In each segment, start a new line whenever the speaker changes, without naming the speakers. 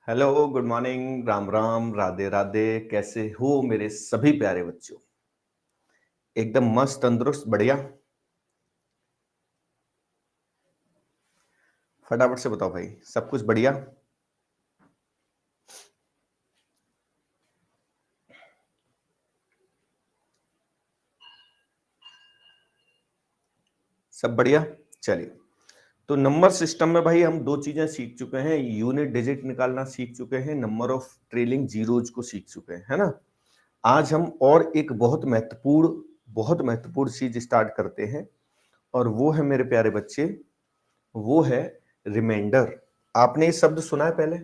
Hello, good morning, Ram Ram, Radhe Radhe. कैसे हो मेरे सभी प्यारे बच्चों? एकदम मस्त, तंदुरुस्त, बढ़िया। फटाफट से बताओ भाई, सब कुछ बढ़िया? सब बढ़िया। चलिए, तो नंबर सिस्टम में भाई हम दो चीजें सीख चुके हैं। यूनिट डिजिट निकालना सीख चुके हैं, नंबर ऑफ ट्रेलिंग जीरोज को सीख चुके हैं, है ना। आज हम और एक बहुत महत्वपूर्ण चीज स्टार्ट करते हैं, और वो है मेरे प्यारे बच्चे, वो है रिमाइंडर। आपने ये शब्द सुना है पहले?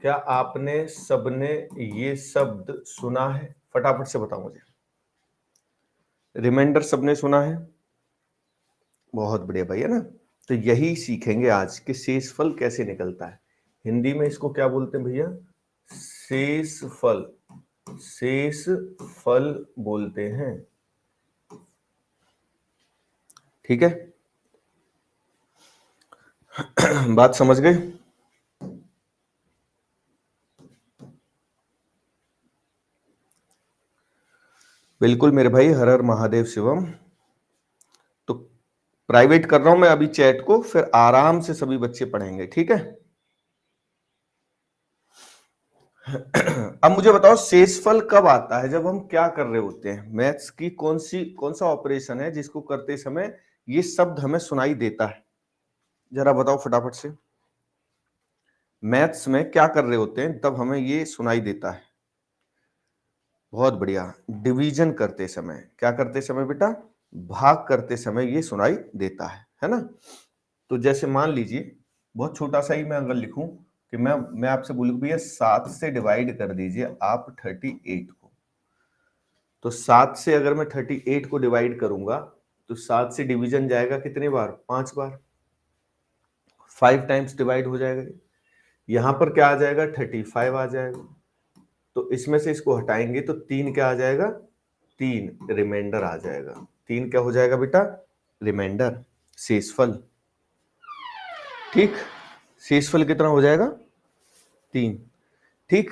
क्या आपने सबने ये शब्द सुना है? फटाफट से बताओ मुझे। रिमाइंडर सबने सुना है? बहुत बढ़िया भाई, है ना। तो यही सीखेंगे आज कि शेषफल कैसे निकलता है। हिंदी में इसको क्या बोलते हैं भैया? शेषफल। शेषफल बोलते हैं। ठीक है। बात समझ गए? बिल्कुल मेरे भाई, हर हर महादेव शिवम। तो प्राइवेट कर रहा हूं मैं अभी चैट को, फिर आराम से सभी बच्चे पढ़ेंगे, ठीक है। अब मुझे बताओ, शेषफल कब आता है? जब हम क्या कर रहे होते हैं? मैथ्स की कौन सा ऑपरेशन है जिसको करते समय ये शब्द हमें सुनाई देता है? जरा बताओ फटाफट से। मैथ्स में क्या कर रहे होते हैं तब हमें ये सुनाई देता है? बहुत बढ़िया। डिवीजन करते समय। क्या करते समय बेटा? भाग करते समय ये सुनाई देता है ना। तो जैसे मान लीजिए, बहुत छोटा सा ही मैं अगर लिखूं कि मैं आपसे बोलूं भैया 7 से डिवाइड कर दीजिए आप 38 को। तो 7 से अगर मैं 38 को डिवाइड करूंगा तो 7 से डिवीजन जाएगा कितने बार? 5 बार। 5 टाइम्स डिवाइड हो जाएगा। यहां पर क्या आ जाएगा? 35 आ जाएगा। तो इसमें से इसको हटाएंगे तो 3 क्या आ जाएगा? 3 रिमाइंडर आ जाएगा। 3 क्या हो जाएगा बेटा? रिमाइंडर, शेषफल। ठीक, शेषफल कितना हो जाएगा? 3। ठीक,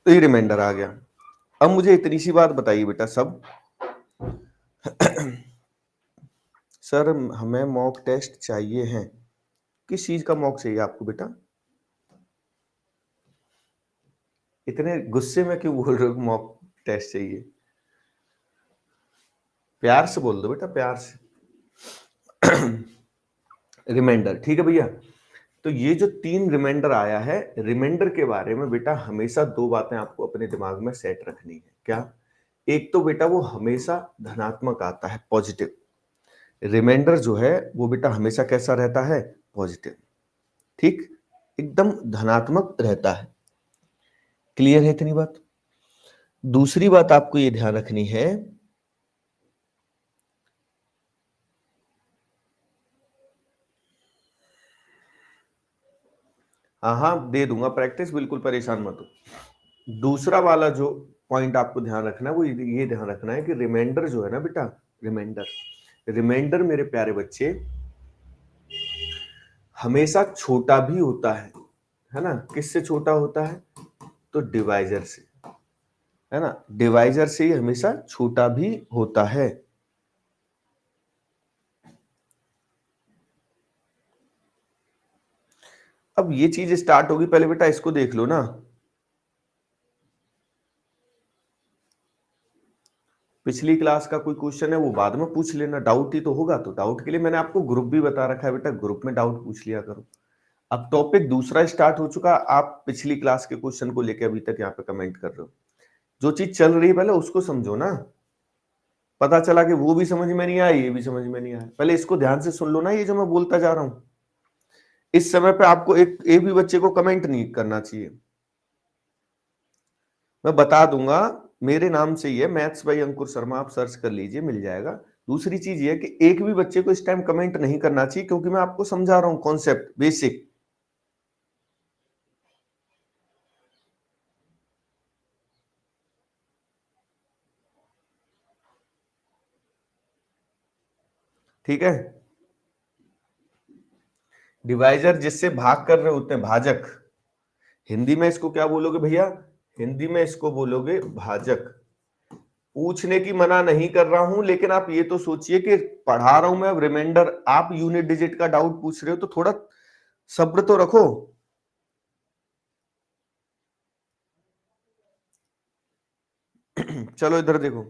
तो ये रिमाइंडर आ गया। अब मुझे इतनी सी बात बताइए बेटा सब। सर हमें मॉक टेस्ट चाहिए है। किस चीज का मॉक चाहिए आपको बेटा? इतने गुस्से में क्यों बोल रहे हो मॉक टेस्ट चाहिए? प्यार से बोल दो बेटा, प्यार से। रिमाइंडर, ठीक है भैया। तो ये जो 3 रिमाइंडर आया है, रिमाइंडर के बारे में बेटा हमेशा 2 बातें आपको अपने दिमाग में सेट रखनी है। क्या? एक तो बेटा वो हमेशा धनात्मक आता है, पॉजिटिव। रिमाइंडर जो है वो बेटा हमेशा कैसा रहता है? पॉजिटिव। ठीक, एकदम धनात्मक रहता है। क्लियर है इतनी बात? दूसरी बात आपको ये ध्यान रखनी है, हाँ हाँ दे दूंगा प्रैक्टिस, बिल्कुल परेशान मत हो। दूसरा वाला जो पॉइंट आपको ध्यान रखना है वो ये ध्यान रखना है कि रिमाइंडर जो है ना बेटा, रिमाइंडर रिमाइंडर मेरे प्यारे बच्चे हमेशा छोटा भी होता है ना। किससे छोटा होता है? तो डिवाइजर से, है ना। डिवाइजर से ही हमेशा छोटा भी होता है। अब ये चीज स्टार्ट होगी, पहले बेटा इसको देख लो ना। पिछली क्लास का कोई क्वेश्चन है वो बाद में पूछ लेना, डाउट ही तो होगा। तो डाउट के लिए मैंने आपको ग्रुप भी बता रखा है बेटा, ग्रुप में डाउट पूछ लिया करो। अब टॉपिक दूसरा स्टार्ट हो चुका, आप पिछली क्लास के क्वेश्चन को लेकर अभी तक यहाँ पे कमेंट कर रहे हो। जो चीज चल रही है पहले उसको समझो ना। पता चला कि वो भी समझ में नहीं आया, ये भी समझ में नहीं आया। पहले इसको ध्यान से सुन लो ना, ये जो मैं बोलता जा रहा हूं। इस समय पे आपको एक भी बच्चे को कमेंट नहीं करना चाहिए। मैं बता दूंगा, मेरे नाम से ही है, मैथ्स बाय अंकुर शर्मा, आप सर्च कर लीजिए मिल जाएगा। दूसरी चीज ये है कि एक भी बच्चे को इस टाइम कमेंट नहीं करना चाहिए, क्योंकि मैं आपको समझा रहा हूं कॉन्सेप्ट बेसिक। ठीक है। डिवाइजर जिससे भाग कर रहे होते हैं, भाजक, हिंदी में इसको क्या बोलोगे भैया? हिंदी में इसको बोलोगे भाजक। पूछने की मना नहीं कर रहा हूं, लेकिन आप ये तो सोचिए कि पढ़ा रहा हूं मैं, अब रिमाइंडर, आप यूनिट डिजिट का डाउट पूछ रहे हो तो थोड़ा सब्र तो रखो। चलो इधर देखो,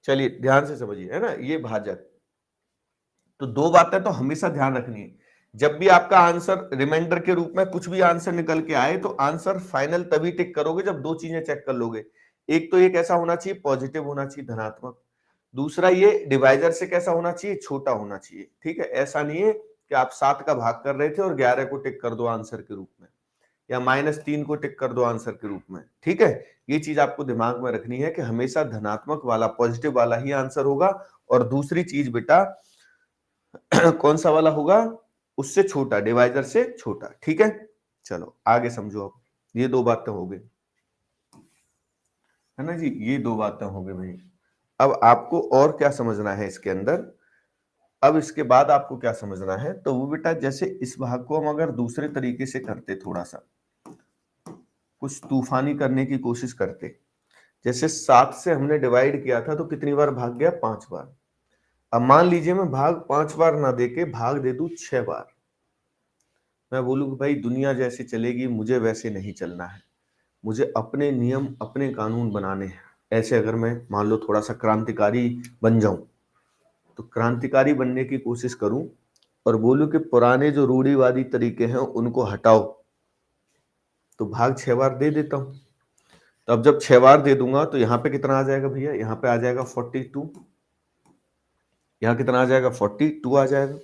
चलिए ध्यान से समझिए, है ना, ये भाजक। तो दो बातें तो हमेशा ध्यान रखनी है, जब भी आपका आंसर रिमाइंडर के रूप में कुछ भी आंसर निकल के आए तो आंसर फाइनल तभी टिक करोगे जब दो चीजें चेक कर लोगे। एक तो ये कैसा होना चाहिए, पॉजिटिव होना चाहिए, धनात्मक। दूसरा ये डिवाइजर से कैसा होना चाहिए, छोटा होना चाहिए। ठीक है, ऐसा नहीं है कि आप 7 का भाग कर रहे थे और 11 को टिक कर दो आंसर के रूप में, या -3 को टिक कर दो आंसर के रूप में। ठीक है, ये चीज आपको दिमाग में रखनी है कि हमेशा धनात्मक वाला, पॉजिटिव वाला ही आंसर होगा। और दूसरी चीज बेटा कौन सा वाला होगा, उससे छोटा, डिवाइजर से छोटा। ठीक है, चलो आगे समझो। अब ये दो बातें हो गई, है ना जी, ये दो बातें हो गई भाई। अब आपको और क्या समझना है इसके अंदर? अब इसके बाद आपको क्या समझना है, तो वो बेटा जैसे इस भाग को हम अगर दूसरे तरीके से करते, थोड़ा सा कुछ तूफानी करने की कोशिश करते, जैसे 7 से हमने डिवाइड किया था तो कितनी बार भाग गया, 5 बार। अब मान लीजिए मैं भाग 5 बार ना देके भाग दे दूं 6 बार। मैं बोलूं कि भाई दुनिया जैसे चलेगी मुझे वैसे नहीं चलना है, मुझे अपने नियम, अपने कानून बनाने हैं। ऐसे अगर मैं मान लो थोड़ा सा क्रांतिकारी बन जाऊं, तो क्रांतिकारी बनने की कोशिश करूं और बोलूं कि पुराने जो रूढ़िवादी तरीके हैं उनको हटाओ, तो भाग 6 बार दे देता हूं। तो अब जब 6 बार दे दूंगा तो यहां पे कितना आ जाएगा भैया, यहां पे आ जाएगा 42, यहां कितना आ जाएगा, 42 आ जाएगा।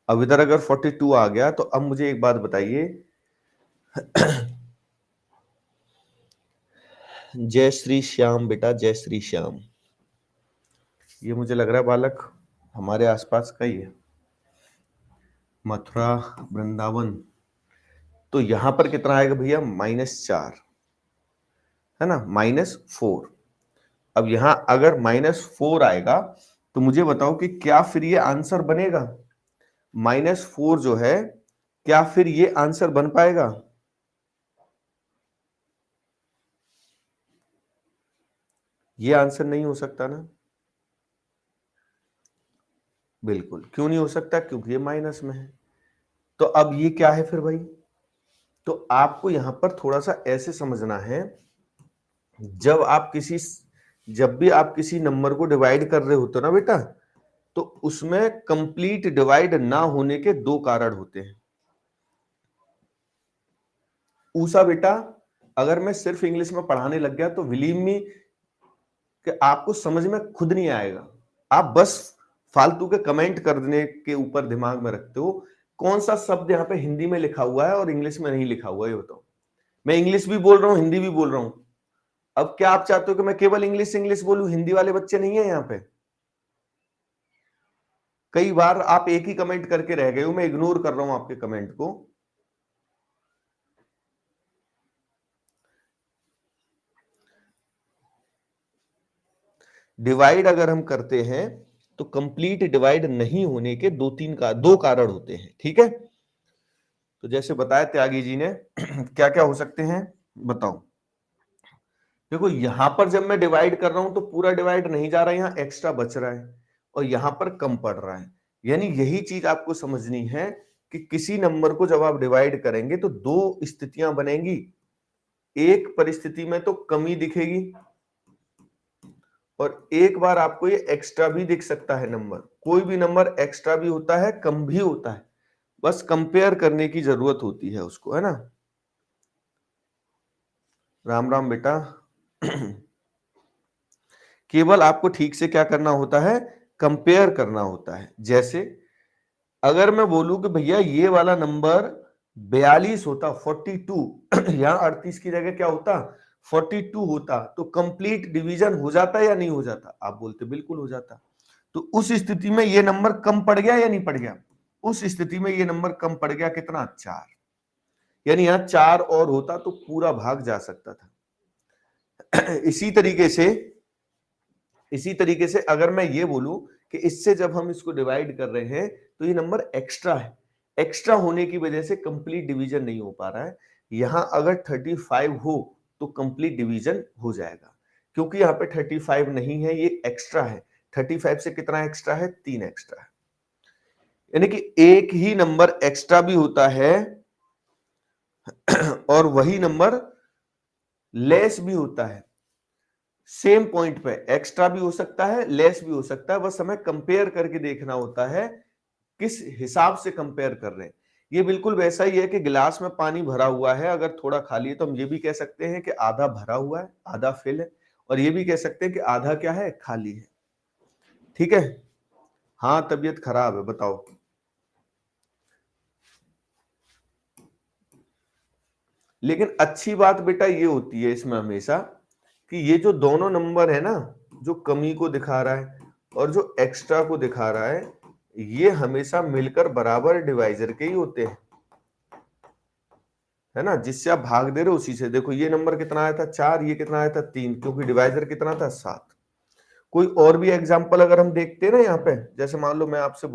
अब इधर अगर 42 आ गया तो अब मुझे एक बात बताइए, जय श्री श्याम बेटा, जय श्री श्याम। ये मुझे लग रहा है बालक हमारे आसपास का ही है, मथुरा वृंदावन। तो यहां पर कितना आएगा भैया, -4, है ना, -4। अब यहां अगर -4 आएगा तो मुझे बताओ कि क्या फिर ये आंसर बनेगा? -4 जो है, क्या फिर ये आंसर बन पाएगा? ये आंसर नहीं हो सकता ना, बिल्कुल। क्यों नहीं हो सकता? क्योंकि ये माइनस में है। तो अब ये क्या है फिर भाई? तो आपको यहां पर थोड़ा सा ऐसे समझना है, जब भी आप किसी नंबर को डिवाइड कर रहे होते हो ना बेटा, तो उसमें कंप्लीट डिवाइड ना होने के दो कारण होते हैं। ऊषा बेटा, अगर मैं सिर्फ इंग्लिश में पढ़ाने लग गया तो बिलीव मी कि आपको समझ में खुद नहीं आएगा। आप बस फालतू के कमेंट करने के ऊपर दिमाग में रखते हो। कौन सा शब्द यहाँ पे हिंदी में लिखा हुआ है और इंग्लिश में नहीं लिखा हुआ है, ये बताओ। मैं इंग्लिश भी बोल रहा हूं, हिंदी भी बोल रहा हूं। अब क्या आप चाहते हो कि मैं केवल इंग्लिश इंग्लिश बोलूं? हिंदी वाले बच्चे नहीं है यहाँ पे। कई बार आप एक ही कमेंट करके रह गए हो, मैं इग्नोर कर रहा हूं आपके कमेंट को। डिवाइड अगर हम करते हैं तो कंप्लीट डिवाइड नहीं होने के दो कारण होते हैं। ठीक है, तो जैसे बताया त्यागी जी ने क्या क्या हो सकते हैं बताओ। देखो यहां पर जब मैं डिवाइड कर रहा हूं तो पूरा डिवाइड नहीं जा रहा है, यहां एक्स्ट्रा बच रहा है और यहां पर कम पड़ रहा है। यानी यही चीज आपको समझनी है कि किसी नंबर को जब आप डिवाइड करेंगे तो दो स्थितियां बनेंगी। एक परिस्थिति में तो कमी दिखेगी और एक बार आपको ये एक्स्ट्रा भी दिख सकता है नंबर। कोई भी नंबर एक्स्ट्रा भी होता है, कम भी होता है, बस कंपेयर करने की जरूरत होती है उसको, है ना। राम राम बेटा। केवल आपको ठीक से क्या करना होता है, कंपेयर करना होता है। जैसे अगर मैं बोलूं कि भैया ये वाला नंबर 42 होता, 42 यहां 38 की जगह क्या होता, 42 होता, तो कंप्लीट डिवीजन हो जाता या नहीं हो जाता? आप बोलते बिल्कुल हो जाता। तो उस स्थिति में ये नंबर कम पड़ गया या नहीं पड़ गया? उस स्थिति में ये नंबर कम पड़ गया, कितना, 4। यानी यहां 4 और होता तो पूरा भाग जा सकता था। इसी तरीके से अगर मैं ये बोलूं कि इससे जब हम इसको डिवाइड कर रहे हैं तो ये नंबर एक्स्ट्रा है, एक्स्ट्रा होने की वजह से कंप्लीट डिवीजन नहीं हो पा रहा है। यहां अगर 35 हो तो कंप्लीट डिवीजन हो जाएगा, क्योंकि यहाँ पे 35 नहीं है, ये एक्स्ट्रा है। 35 से कितना एक्स्ट्रा है? 3 एक्स्ट्रा है। यानी कि एक ही नंबर एक्स्ट्रा भी होता है और वही नंबर लेस भी होता है। सेम पॉइंट पे एक्स्ट्रा भी हो सकता है, लेस भी हो सकता है, बस हमें कंपेयर करके देखना होता है किस हिसाब से कंपेयर कर रहे हैं। ये बिल्कुल वैसा ही है कि गिलास में पानी भरा हुआ है, अगर थोड़ा खाली है तो हम ये भी कह सकते हैं कि आधा भरा हुआ है, आधा फिल है, और ये भी कह सकते हैं कि आधा क्या है? खाली है। ठीक है? हाँ, तबीयत खराब है, बताओ। लेकिन अच्छी बात बेटा ये होती है इसमें हमेशा कि ये जो दोनों नंबर है ना, जो कमी को दिखा रहा है और जो एक्स्ट्रा को दिखा रहा है, ये हमेशा मिलकर बराबर डिवाइजर के ही होते हैं, है ना। जिससे आप भाग दे रहे हो उसी से। देखो ये नंबर कितना आया था? 4, ये कितना आया था? 3, क्योंकि डिवाइजर कितना था? 7। कोई और भी एग्जांपल अगर हम देखते हैं ना यहाँ पे, जैसे मान लो मैं आपसे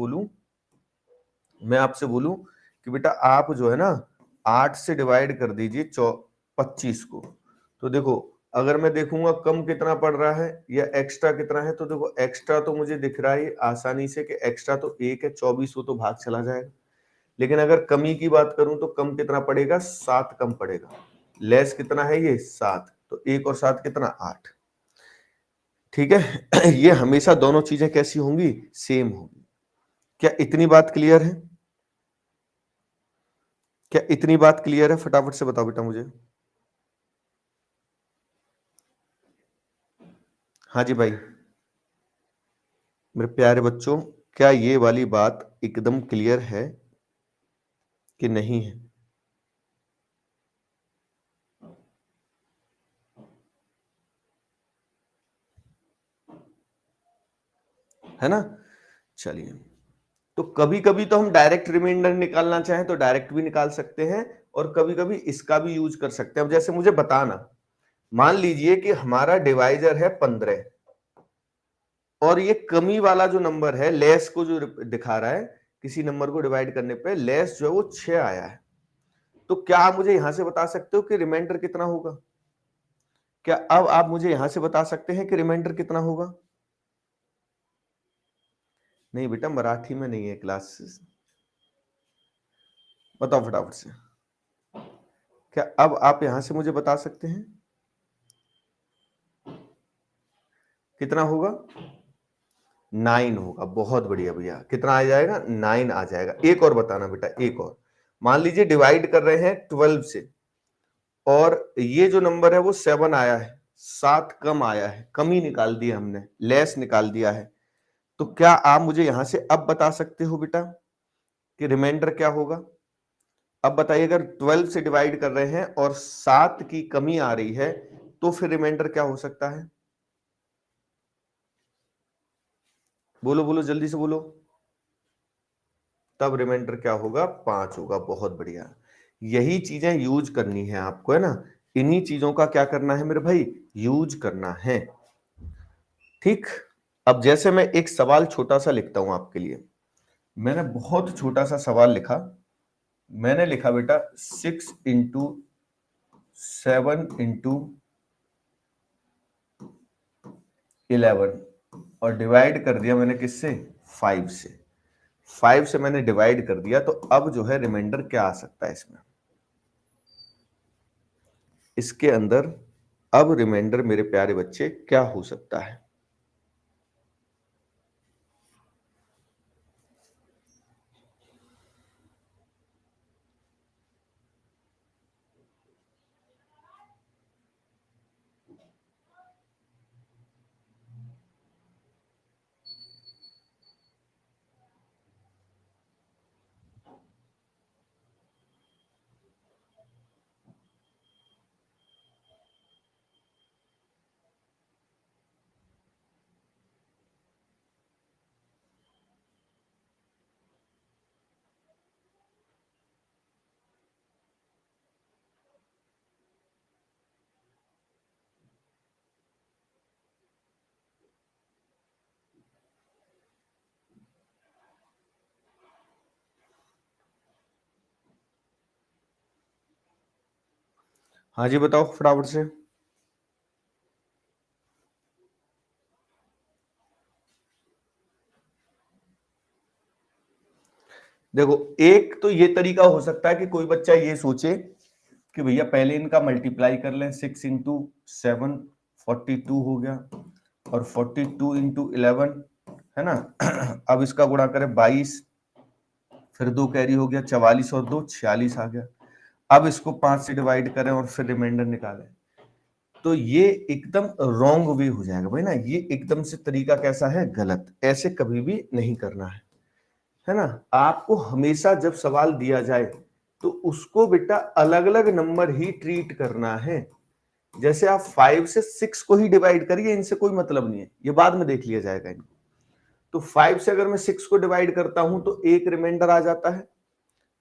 बोलूं कि बेटा आप जो है ना 8 से डिवाइड कर दीजिए 25 को, तो देखो अगर मैं देखूंगा कम कितना पड़ रहा है या एक्स्ट्रा कितना है, तो देखो एक्स्ट्रा तो मुझे दिख रहा है आसानी से कि एक्स्ट्रा तो 1 है, 24 हो तो भाग चला जाएगा। लेकिन अगर कमी की बात करूं तो कम कितना पड़ेगा? 7 कम पड़ेगा। लेस कितना है? ये 7, तो 1 और 7 कितना? 8। ठीक है। ये हमेशा दोनों चीजें कैसी होंगी? सेम होंगी। क्या इतनी बात क्लियर है? क्या इतनी बात क्लियर है? फटाफट से बताओ बेटा मुझे। हाँ जी भाई। मेरे प्यारे बच्चों, क्या ये वाली बात एकदम क्लियर है कि नहीं है? है ना? चलिए, तो कभी कभी तो हम डायरेक्ट रिमाइंडर निकालना चाहें तो डायरेक्ट भी निकाल सकते हैं, और कभी कभी इसका भी यूज कर सकते हैं। अब जैसे मुझे बताना, मान लीजिए कि हमारा डिवाइजर है 15 और ये कमी वाला जो नंबर है, लेस को जो दिखा रहा है, किसी नंबर को डिवाइड करने पे लेस जो है वो 6 आया है, तो क्या आप मुझे यहां से बता सकते हो कि रिमाइंडर कितना होगा? क्या अब आप मुझे यहां से बता सकते हैं कि रिमाइंडर कितना होगा? नहीं बेटा, मराठी में नहीं है क्लासेस। बताओ फटाफट से। क्या अब आप यहां से मुझे बता सकते हैं कितना होगा? 9 होगा। बहुत बढ़िया भैया। कितना आ जाएगा? 9 आ जाएगा। एक और बताना बेटा, एक और। मान लीजिए डिवाइड कर रहे हैं 12 से, और ये जो नंबर है वो 7 आया है, 7 कम आया है, कमी निकाल दी हमने, लेस निकाल दिया है, तो क्या आप मुझे यहां से अब बता सकते हो बेटा कि रिमाइंडर क्या होगा? अब बताइए, अगर 12 से डिवाइड कर रहे हैं और 7 की कमी आ रही है, तो फिर रिमाइंडर क्या हो सकता है? बोलो बोलो, जल्दी से बोलो। तब रिमाइंडर क्या होगा? 5 होगा। बहुत बढ़िया। यही चीजें यूज करनी है आपको, है ना। इन्हीं चीजों का क्या करना है मेरे भाई? यूज करना है। ठीक। अब जैसे मैं एक सवाल छोटा सा लिखता हूं आपके लिए। मैंने बहुत छोटा सा सवाल लिखा। मैंने लिखा बेटा 6 into 7 into 11 और डिवाइड कर दिया मैंने किससे? 5 से। 5 से मैंने डिवाइड कर दिया, तो अब जो है रिमाइंडर क्या आ सकता है इसमें? इसके अंदर अब रिमाइंडर मेरे प्यारे बच्चे क्या हो सकता है? हाँ जी बताओ फटाफट से। देखो एक तो ये तरीका हो सकता है कि कोई बच्चा ये सोचे कि भैया पहले इनका मल्टीप्लाई कर लें, 6 इंटू 7 42 हो गया, और 42 इंटू 11 है ना। अब इसका गुणा करें 22, फिर 2 कैरी हो गया 44 और 2 46 आ गया। अब इसको 5 से डिवाइड करें और फिर रिमाइंडर निकालें, तो ये एकदम रॉन्ग वे हो जाएगा भाई ना। ये एकदम से तरीका कैसा है, गलत। ऐसे कभी भी नहीं करना है ना। आपको हमेशा जब सवाल दिया जाए तो उसको बेटा अलग अलग नंबर ही ट्रीट करना है। जैसे आप 5 से 6 को ही डिवाइड करिए, इनसे कोई मतलब नहीं है, ये बाद में देख लिया जाएगा इनको। तो 5 से अगर मैं 6 को डिवाइड करता हूं तो एक रिमाइंडर आ जाता है।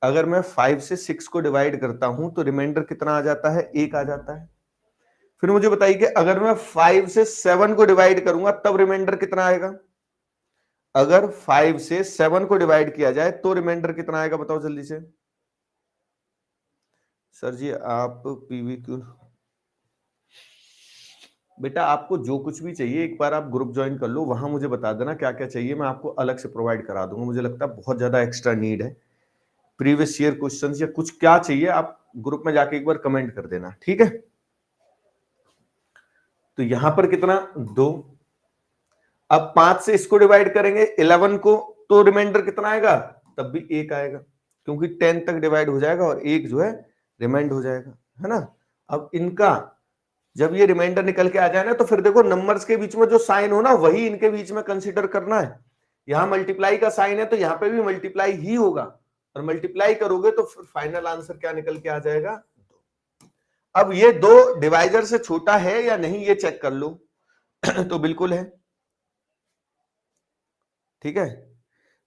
अगर मैं 5 से 6 को डिवाइड करता हूं तो रिमाइंडर कितना आ जाता है, एक आ जाता है। फिर मुझे बताइए कि अगर मैं 5 से 7 को डिवाइड करूंगा तब रिमाइंडर कितना आएगा। अगर 5 से 7 को डिवाइड किया जाए तो रिमाइंडर कितना आएगा, बताओ जल्दी से। सर जी आप पीवी क्यू, बेटा आपको जो कुछ भी चाहिए एक बार आप ग्रुप ज्वाइन कर लो, वहां मुझे बता देना क्या क्या चाहिए, मैं आपको अलग से प्रोवाइड करा दूंगा। मुझे लगता है बहुत ज्यादा एक्स्ट्रा नीड है, प्रीवियस ईयर क्वेश्चंस या कुछ क्या चाहिए आप ग्रुप में जाके एक बार कमेंट कर देना, ठीक है। तो यहां पर कितना, 2। अब 5 से इसको डिवाइड करेंगे 11 को, तो रिमाइंडर कितना आएगा, तब भी 1 आएगा, क्योंकि 10 तक डिवाइड हो जाएगा और 1 जो है रिमाइंड हो जाएगा, है ना। अब इनका जब ये रिमाइंडर निकल के आ जाए ना, तो फिर देखो नंबर्स के बीच में जो साइन हो ना वही इनके बीच में कंसीडर करना है। यहां मल्टीप्लाई का साइन है तो यहां पे भी मल्टीप्लाई ही होगा, और मल्टीप्लाई करोगे तो फिर फाइनल आंसर क्या निकल के आ जाएगा। अब ये दो डिवाइजर से छोटा है या नहीं ये चेक कर लो। तो बिल्कुल है, ठीक है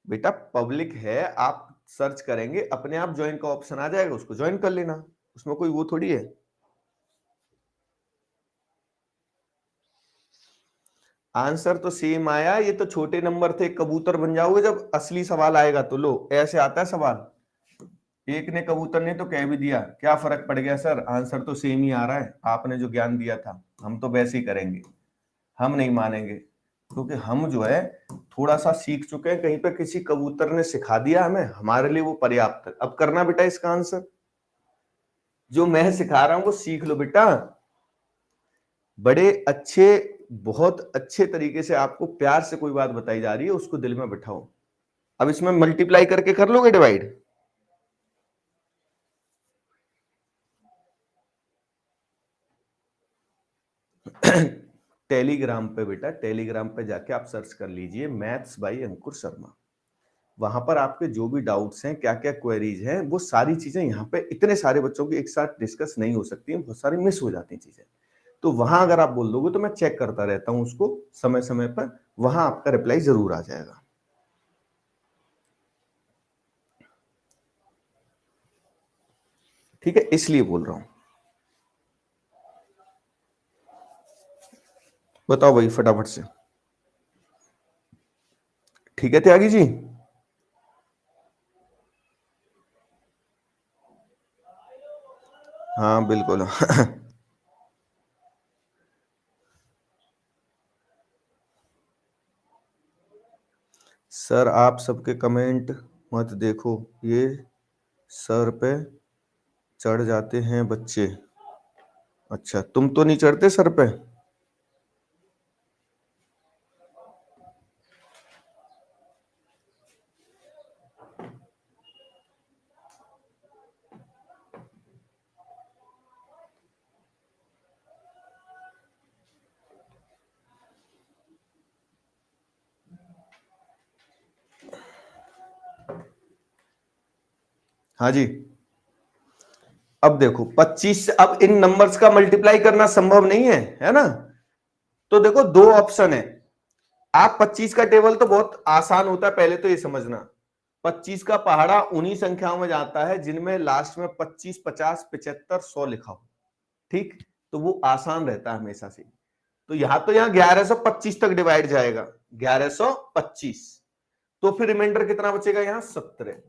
बेटा, पब्लिक है, आप सर्च करेंगे अपने आप ज्वाइन का ऑप्शन आ जाएगा, उसको ज्वाइन कर लेना, उसमें कोई वो थोड़ी है। आंसर तो सेम आया, ये तो छोटे नंबर थे, कबूतर बन जाओगे जब असली सवाल आएगा तो। लो ऐसे आता है सवाल, एक ने कबूतर ने तो कह भी दिया, क्या फर्क पड़ गया सर, आंसर तो सेम ही आ रहा है, आपने जो ज्ञान दिया था हम तो वैसे ही करेंगे, हम नहीं मानेंगे, क्योंकि हम जो है थोड़ा सा सीख चुके हैं, कहीं पे किसी कबूतर ने सिखा दिया हमें, हमारे लिए वो पर्याप्त है। अब करना बेटा इसका आंसर, जो मैं सिखा रहा हूं वो सीख लो बेटा, बड़े अच्छे, बहुत अच्छे तरीके से आपको प्यार से कोई बात बताई जा रही है, उसको दिल में बिठाओ। अब इसमें मल्टीप्लाई करके कर लोगे डिवाइड। टेलीग्राम पे बेटा, टेलीग्राम पे जाके आप सर्च कर लीजिए मैथ्स बाय अंकुर शर्मा, वहां पर आपके जो भी डाउट्स हैं, क्या क्या क्वेरीज हैं, वो सारी चीजें यहाँ पे इतने सारे बच्चों की एक साथ डिस्कस नहीं हो सकती हैं, बहुत सारी मिस हो जाती हैं चीजें। तो वहां अगर आप बोल दोगे तो मैं चेक करता रहता हूं उसको समय समय पर, वहां आपका रिप्लाई जरूर आ जाएगा। ठीक है, इसलिए बोल रहा हूं। बताओ भाई फटाफट से। ठीक है त्यागी जी। हाँ बिल्कुल। सर आप सबके कमेंट मत देखो, ये सर पे चढ़ जाते हैं बच्चे। अच्छा तुम तो नहीं चढ़ते सर पे। हाँ जी। अब देखो 25 से अब इन नंबर्स का मल्टीप्लाई करना संभव नहीं है ना। तो देखो दो ऑप्शन है, आप 25 का टेबल तो बहुत आसान होता है, पहले तो ये समझना 25 का पहाड़ा उन्हीं संख्याओं में जाता है जिनमें लास्ट में 25, 50, 75, 100 लिखा हो, ठीक। तो वो आसान रहता है हमेशा से। तो यहां तो यहां 1125 तक डिवाइड जाएगा, 1125, तो फिर रिमाइंडर कितना बचेगा यहां 17।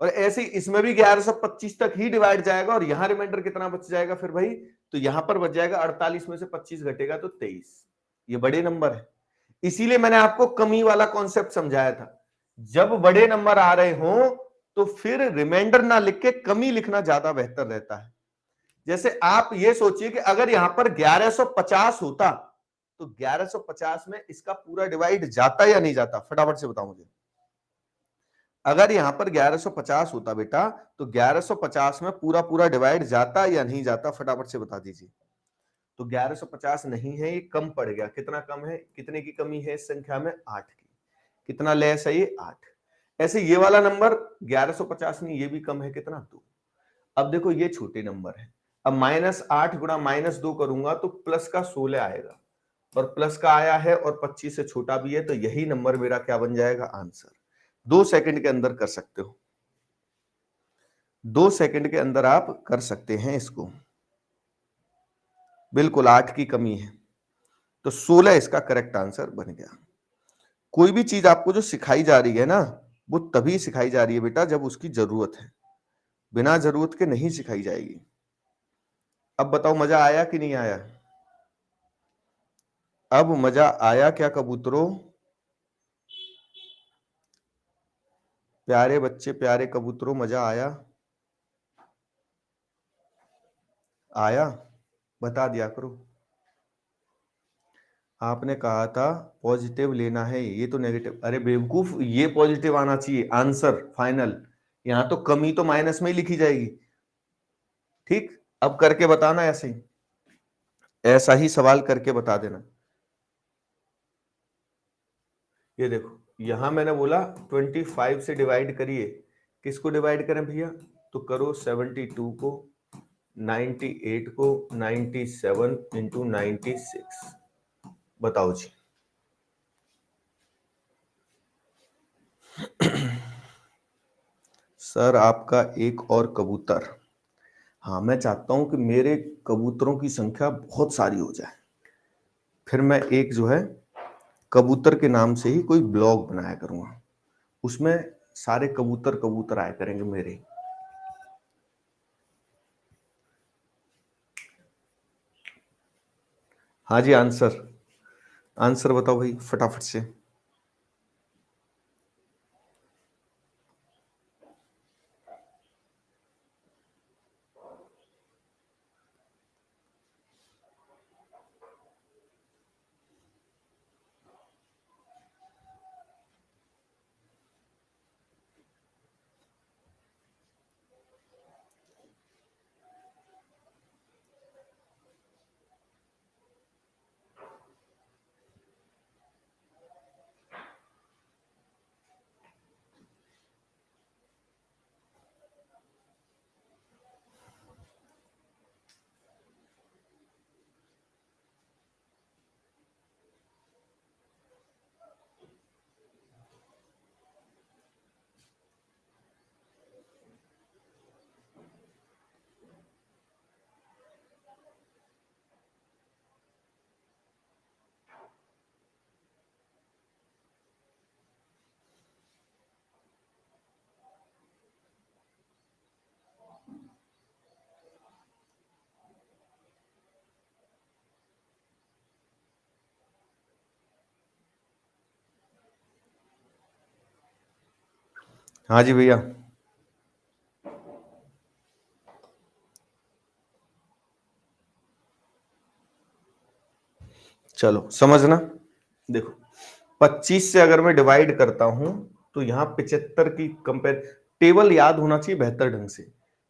और ऐसे ही इसमें भी 1125 तक ही डिवाइड जाएगा और यहां रिमाइंडर कितना बच जाएगा फिर भाई, तो यहां पर बच जाएगा 48 में से 25 घटेगा तो 23। ये बड़े नंबर है, इसीलिए मैंने आपको कमी वाला कॉन्सेप्ट समझाया था। जब बड़े नंबर आ रहे हो तो फिर रिमाइंडर ना लिख के कमी लिखना ज्यादा बेहतर रहता है। जैसे आप ये सोचिए कि अगर यहां पर 1150 होता तो 1150 में इसका पूरा डिवाइड जाता या नहीं जाता, फटाफट से बताओ मुझे। अगर यहां पर 1150 होता बेटा तो 1150 में पूरा पूरा डिवाइड जाता या नहीं जाता, फटाफट से बता दीजिए। तो 1150 नहीं है, ये कम पड़ गया। कितना कम है, कितने की कमी है इस संख्या में, 8 की। कितना लेस है ये, 8। ऐसे ये वाला नंबर 1150 नहीं, ये भी कम है, कितना, 2। अब देखो ये छोटे नंबर है, अब -8 गुणा -2 करूंगा तो प्लस का 16 आएगा, और प्लस का आया है और 25 से छोटा भी है, तो यही नंबर मेरा क्या बन जाएगा, आंसर। 2 सेकंड के अंदर कर सकते हो, 2 सेकंड के अंदर आप कर सकते हैं इसको। बिल्कुल 8 की कमी है, तो 16 इसका करेक्ट आंसर बन गया। कोई भी चीज आपको जो सिखाई जा रही है ना, वो तभी सिखाई जा रही है बेटा जब उसकी जरूरत है, बिना जरूरत के नहीं सिखाई जाएगी। अब बताओ मजा आया कि नहीं आया? अब मजा आया क्या कबूतरों? प्यारे बच्चे, प्यारे कबूतरों, मजा आया? आया? बता दिया करो। आपने कहा था पॉजिटिव लेना है, ये तो नेगेटिव। अरे बेवकूफ, ये पॉजिटिव आना चाहिए आंसर फाइनल। यहां तो कमी तो माइनस में ही लिखी जाएगी। ठीक, अब करके बताना ऐसे ही, ऐसा ही सवाल करके बता देना। ये देखो यहां मैंने बोला 25 से डिवाइड करिए, किसको डिवाइड करें भैया, तो करो 72 को, 98 को, 97 इंटू 96। बताओ जी। सर आपका एक और कबूतर। हाँ, मैं चाहता हूं कि मेरे कबूतरों की संख्या बहुत सारी हो जाए, फिर मैं एक जो है कबूतर के नाम से ही कोई ब्लॉग बनाया करूंगा, उसमें सारे कबूतर कबूतर आया करेंगे मेरे। हाँ जी, आंसर, आंसर बताओ भाई फटाफट से। हाँ जी भैया, चलो समझना। देखो 25 से अगर मैं डिवाइड करता हूं तो यहां 75 की कंपेयर, टेबल याद होना चाहिए बेहतर ढंग से।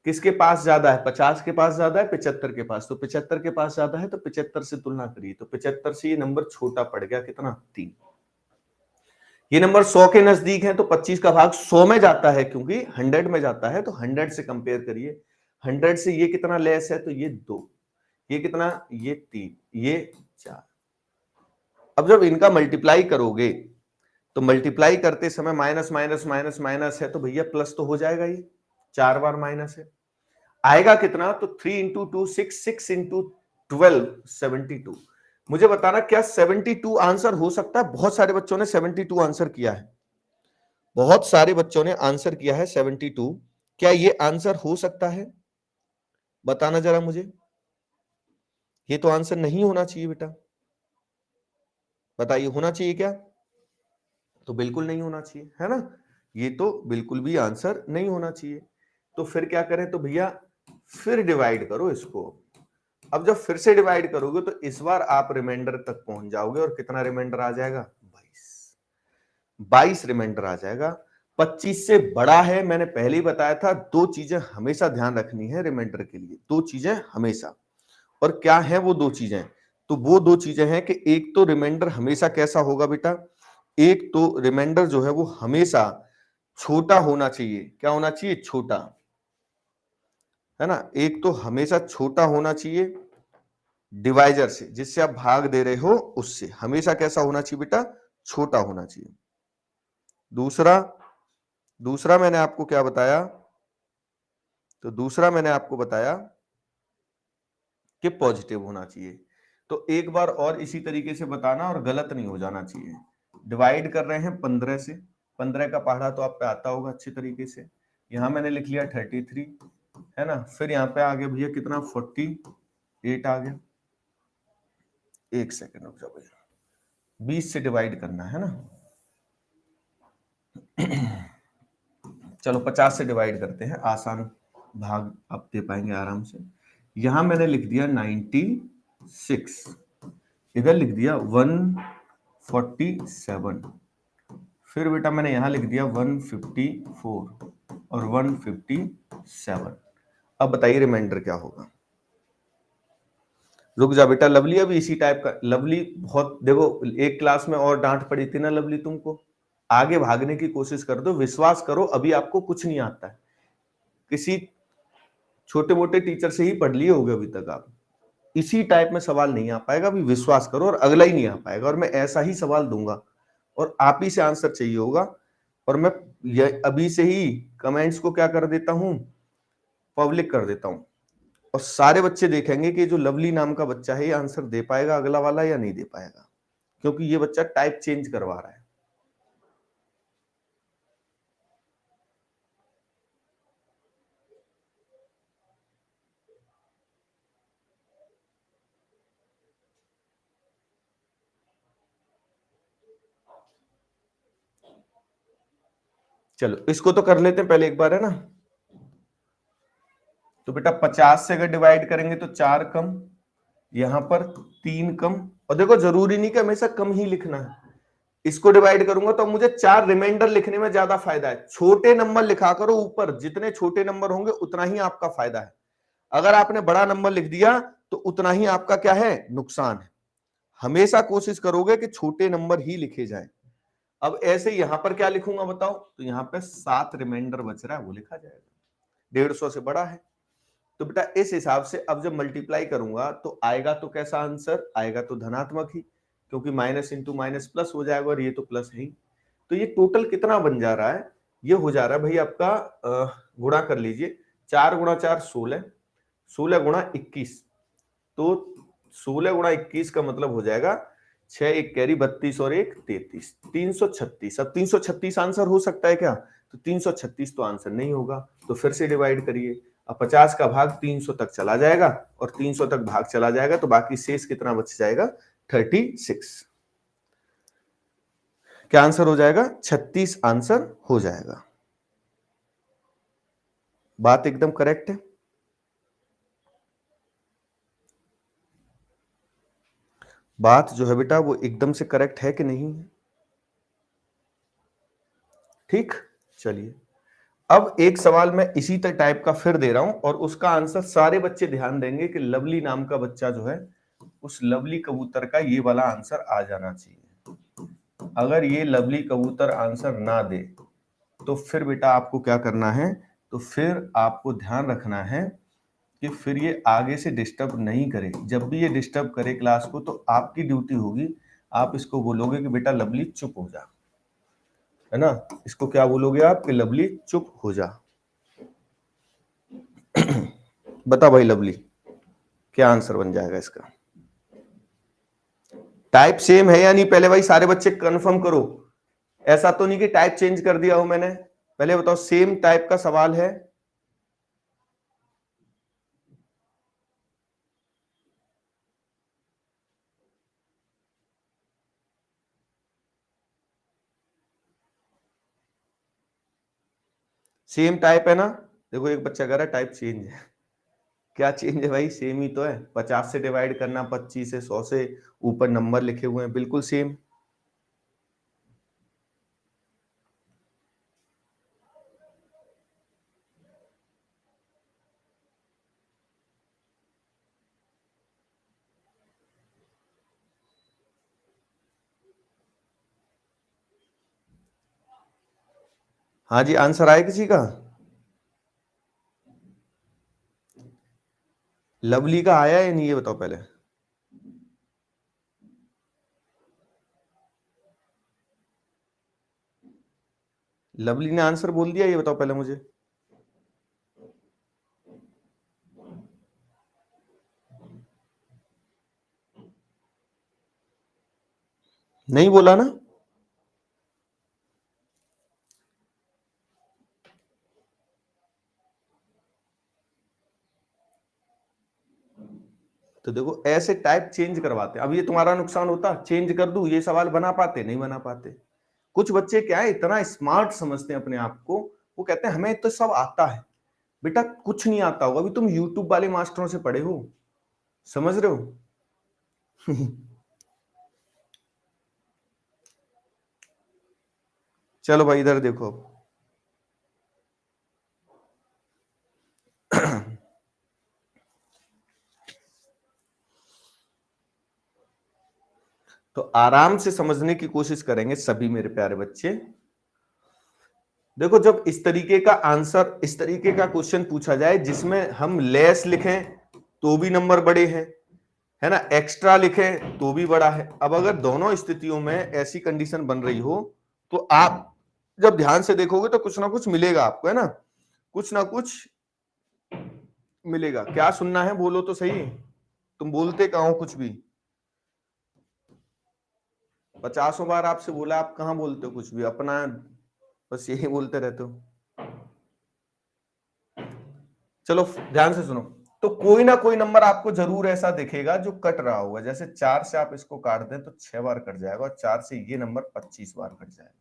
किसके पास ज्यादा है, 50 के पास ज्यादा है 75 के पास, तो 75 के पास ज्यादा है तो 75 से तुलना करिए, तो 75 से ये नंबर छोटा पड़ गया, कितना, 3। ये नंबर 100 के नजदीक है तो 25 का भाग 100 में जाता है, क्योंकि 100 में जाता है, तो 100 से कंपेयर करिए। 100 से ये कितना लेस है, तो ये 2। ये कितना, ये 3, ये 4। अब जब इनका मल्टीप्लाई करोगे तो मल्टीप्लाई करते समय माइनस माइनस माइनस माइनस है, तो भैया प्लस तो हो जाएगा, ये 4 बार माइनस है, आएगा कितना, तो 3 इंटू 2 6, 6 इंटू 12 72। मुझे बताना क्या 72 आंसर हो सकता है? बहुत सारे बच्चों ने 72 आंसर किया है, बहुत सारे बच्चों ने आंसर किया है 72। क्या ये आंसर हो सकता है? बताना जरा मुझे। ये तो आंसर नहीं होना चाहिए बेटा, बताइए होना चाहिए क्या? तो बिल्कुल नहीं होना चाहिए, है ना? ये तो बिल्कुल भी आंसर नहीं होना चाहिए। तो फिर क्या करें? तो भैया फिर डिवाइड करो इसको। अब जब फिर से डिवाइड करोगे तो इस बार आप रिमाइंडर तक पहुंच जाओगे, और कितना रिमाइंडर आ जाएगा? 22 रिमाइंडर आ जाएगा। 25 से बड़ा है, मैंने पहले ही बताया था। दो चीजें हमेशा ध्यान रखनी है रिमाइंडर के लिए, दो चीजें हमेशा। और क्या है वो दो चीजें? तो वो दो चीजें हैं कि एक तो रिमाइंडर हमेशा कैसा होगा बेटा, एक तो रिमाइंडर जो है वो हमेशा छोटा होना चाहिए। क्या होना चाहिए? छोटा, है ना? एक तो हमेशा छोटा होना चाहिए डिवाइजर से, जिससे आप भाग दे रहे हो उससे हमेशा कैसा होना चाहिए बेटा? छोटा होना चाहिए। दूसरा दूसरा मैंने आपको क्या बताया? तो दूसरा मैंने आपको बताया कि पॉजिटिव होना चाहिए। तो एक बार और इसी तरीके से बताना, और गलत नहीं हो जाना चाहिए। डिवाइड कर रहे हैं 15 से, 15 का पहाड़ा तो आप पे आता होगा अच्छी तरीके से। यहां मैंने लिख लिया 33, है ना? फिर यहाँ पे आ गया भैया कितना? 48 आ गया। एक सेकेंड रुक जाओ भैया, 20 से डिवाइड करना है ना। चलो 50 से डिवाइड करते हैं, आसान भाग आप दे पाएंगे आराम से। यहां मैंने लिख दिया 96, इधर लिख दिया 147, फिर बेटा मैंने यहां लिख दिया 154 और 157। अब बताइए रिमाइंडर क्या होगा? रुक जा बेटा लवली, अभी इसी टाइप का। लवली बहुत देखो, एक क्लास में और डांट पड़ी थी ना लवली तुमको। आगे भागने की कोशिश कर दो, विश्वास करो अभी आपको कुछ नहीं आता है। किसी छोटे मोटे टीचर से ही पढ़ लिए होगे अभी तक आप। इसी टाइप में सवाल नहीं आ पाएगा, अभी विश्वास करो, और अगला ही नहीं आ पाएगा। और मैं ऐसा ही सवाल दूंगा और आप ही से आंसर चाहिए होगा। और मैं अभी से ही कमेंट्स को क्या कर देता हूं? पब्लिक कर देता हूं। और सारे बच्चे देखेंगे कि जो लवली नाम का बच्चा है ये आंसर दे पाएगा अगला वाला या नहीं दे पाएगा, क्योंकि ये बच्चा टाइप चेंज करवा रहा है। चलो इसको तो कर लेते हैं पहले एक बार, है ना? तो बेटा 50 से अगर डिवाइड करेंगे तो 4 कम, यहां पर 3 कम। और देखो जरूरी नहीं कि हमेशा कम ही लिखना है। इसको डिवाइड करूंगा तो मुझे 4 रिमाइंडर लिखने में ज्यादा फायदा है। छोटे नंबर लिखा करो ऊपर, जितने छोटे नंबर होंगे उतना ही आपका फायदा है। अगर आपने बड़ा नंबर लिख दिया तो उतना ही आपका क्या है? नुकसान है। हमेशा कोशिश करोगे कि छोटे नंबर ही लिखे जाए। अब ऐसे यहां पर क्या लिखूंगा बताओ? तो यहां पे 7 रिमाइंडर बच रहा है, वो लिखा जाएगा। 150 से बड़ा है। तो बेटा इस हिसाब से अब जब मल्टीप्लाई करूंगा तो आएगा तो कैसा आंसर आएगा? तो धनात्मक ही, क्योंकि माइनस इंटू माइनस प्लस हो जाएगा, और ये तो प्लस है ही। तो ये टोटल कितना बन जा रहा है? ये हो जा रहा है भाई आपका, गुणा कर लीजिए। 4 गुणा 4 16, 16 गुणा 21। तो 16 गुणा 21 का मतलब हो जाएगा 6 एक कैरी 32 और 1 33, 336। अब 336 आंसर हो सकता है क्या? तो 336 तो आंसर नहीं होगा। तो फिर से डिवाइड करिए। अब 50 का भाग 300 तक चला जाएगा, और 300 तक भाग चला जाएगा, तो बाकी शेष कितना बच जाएगा? 36। क्या आंसर हो जाएगा? 36 आंसर हो जाएगा। बात एकदम करेक्ट है। बात जो है बेटा वो एकदम से करेक्ट है कि नहीं है? ठीक, चलिए अब एक सवाल मैं इसी टाइप का फिर दे रहा हूं, और उसका आंसर सारे बच्चे ध्यान देंगे कि लवली नाम का बच्चा जो है, उस लवली कबूतर का ये वाला आंसर आ जाना चाहिए। अगर ये लवली कबूतर आंसर ना दे तो फिर बेटा आपको क्या करना है? तो फिर आपको ध्यान रखना है कि फिर ये आगे से डिस्टर्ब नहीं करे। जब भी ये डिस्टर्ब करे क्लास को तो आपकी ड्यूटी होगी, आप इसको बोलोगे कि बेटा लवली चुप हो जा, है ना? इसको क्या बोलोगे आप? कि लवली चुप हो जा। बता भाई लवली, क्या आंसर बन जाएगा इसका? टाइप सेम है या नहीं? पहले भाई सारे बच्चे कंफर्म करो। ऐसा तो नहीं कि टाइप चेंज कर दिया हो मैंने, पहले बताओ सेम टाइप का सवाल है। सेम टाइप है ना? देखो एक बच्चा कह रहा है टाइप चेंज है। क्या चेंज है भाई? सेम ही तो है। 50 से डिवाइड करना, 25 से, 100 से, ऊपर नंबर लिखे हुए हैं, बिल्कुल सेम। हाँ जी, आंसर आए किसी का? लवली का आया या नहीं, ये बताओ पहले। लवली ने आंसर बोल दिया, ये बताओ पहले मुझे। नहीं बोला ना? तो देखो ऐसे टाइप चेंज करवाते। अब ये तुम्हारा नुकसान होता, चेंज कर दूं, ये सवाल बना पाते? नहीं बना पाते। कुछ बच्चे क्या है, इतना स्मार्ट समझते हैं अपने आप को, वो कहते हैं हमें तो सब आता है। बेटा कुछ नहीं आता होगा, अभी तुम यूट्यूब वाले मास्टरों से पढ़े हो, समझ रहे हो? चलो भाई इधर देखो। तो आराम से समझने की कोशिश करेंगे सभी मेरे प्यारे बच्चे। देखो जब इस तरीके का आंसर, इस तरीके का क्वेश्चन पूछा जाए जिसमें हम लेस लिखें तो भी नंबर बड़े हैं, है ना, एक्स्ट्रा लिखें तो भी बड़ा है। अब अगर दोनों स्थितियों में ऐसी कंडीशन बन रही हो तो आप जब ध्यान से देखोगे तो कुछ ना कुछ मिलेगा आपको, है ना, कुछ ना कुछ मिलेगा। क्या सुनना है बोलो तो सही, तुम बोलते कहाँ हो कुछ भी। 50 बार आपसे बोला, आप कहाँ बोलते हो कुछ भी अपना, बस यही बोलते रहते हो। चलो ध्यान से सुनो। तो कोई ना कोई नंबर आपको जरूर ऐसा दिखेगा जो कट रहा होगा। जैसे 4 से आप इसको काट दें तो 6 बार कट जाएगा, और 4 से ये नंबर 25 बार कट जाएगा।